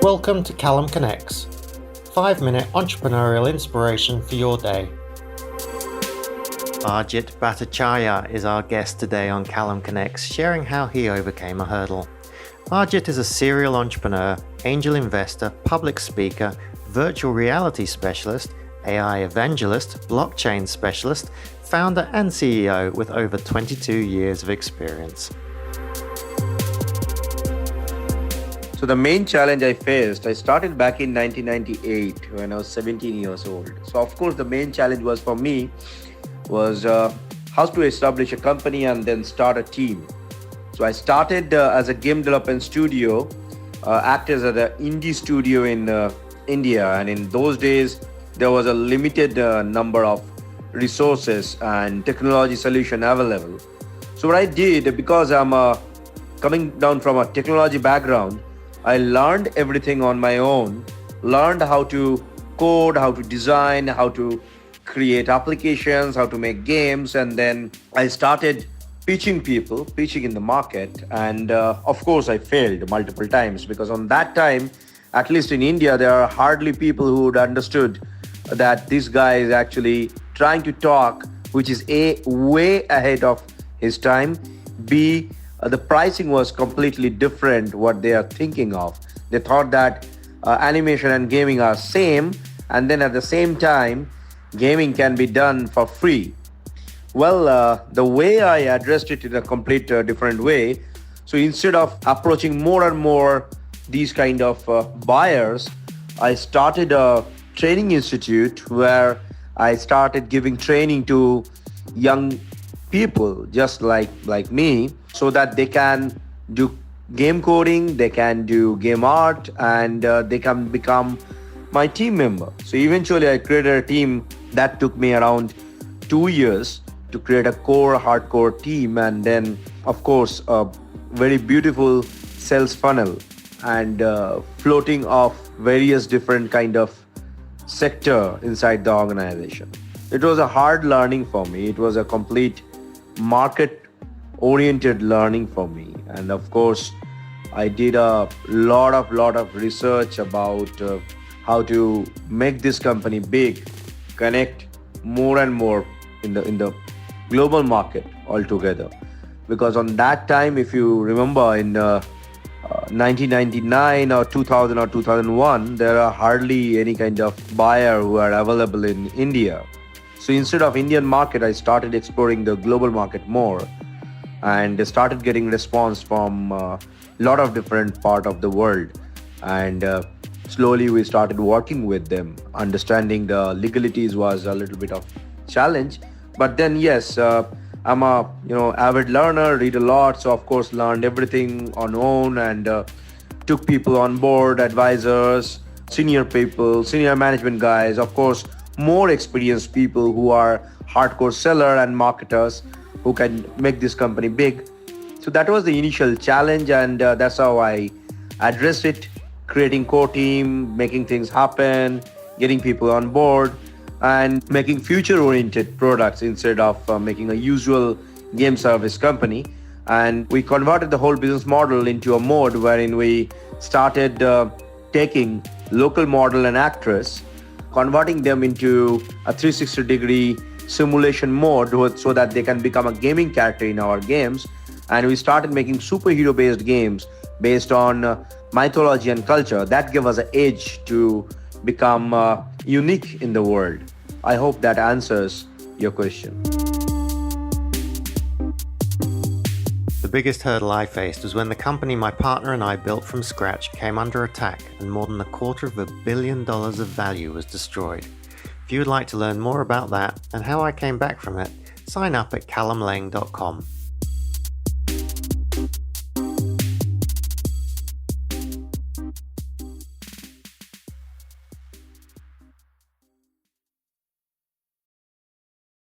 Welcome to CallumConnects, 5-minute entrepreneurial inspiration for your day. Arijit Bhattacharyya is our guest today on CallumConnects, sharing how he overcame a hurdle. Arijit is a serial entrepreneur, angel investor, public speaker, virtual reality specialist, AI evangelist, blockchain specialist, founder and CEO with over 22 years of experience. So the main challenge I faced, I started back in 1998 when I was 17 years old. So of course the main challenge was for me was how to establish a company and then start a team. So I started as a game development studio, acted as an indie studio in India, and in those days there was a limited number of resources and technology solution available. So what I did, because I'm coming down from a technology background, I learned everything on my own, learned how to code, how to design, how to create applications, how to make games, and then I started pitching in the market. And of course, I failed multiple times because on that time, at least in India, there are hardly people who would understood that this guy is actually trying to talk, which is A, way ahead of his time, B, the pricing was completely different what they are thinking of. They thought that animation and gaming are same, and then at the same time, gaming can be done for free. Well, the way I addressed it in a complete different way. So instead of approaching more and more these kind of buyers, I started a training institute where I started giving training to young people just like me, so that they can do game coding, they can do game art, and they can become my team member. So eventually I created a team that took me around 2 years to create a core hardcore team, and then of course a very beautiful sales funnel and floating of various different kind of sector inside the organization. It was a hard learning for me. It was a complete market oriented learning for me, and of course I did a lot of research about how to make this company big, connect more and more in the global market altogether. Because on that time, if you remember, in 1999 or 2000 or 2001, there are hardly any kind of buyer who are available in India. So instead of Indian market, I started exploring the global market more and started getting response from a lot of different part of the world. And slowly we started working with them. Understanding the legalities was a little bit of challenge. But then yes, I'm a avid learner, read a lot. So of course learned everything on own and took people on board, advisors, senior people, senior management guys, of course more experienced people who are hardcore seller and marketers who can make this company big. So that was the initial challenge, and that's how I addressed it, creating core team, making things happen, getting people on board, and making future-oriented products instead of making a usual game service company. And we converted the whole business model into a mode wherein we started taking local model and actress, converting them into a 360-degree simulation mode so that they can become a gaming character in our games. And we started making superhero-based games based on mythology and culture. That gave us an edge to become unique in the world. I hope that answers your question. The biggest hurdle I faced was when the company my partner and I built from scratch came under attack and more than $250 million of value was destroyed. If you would like to learn more about that and how I came back from it, sign up at callumlang.com.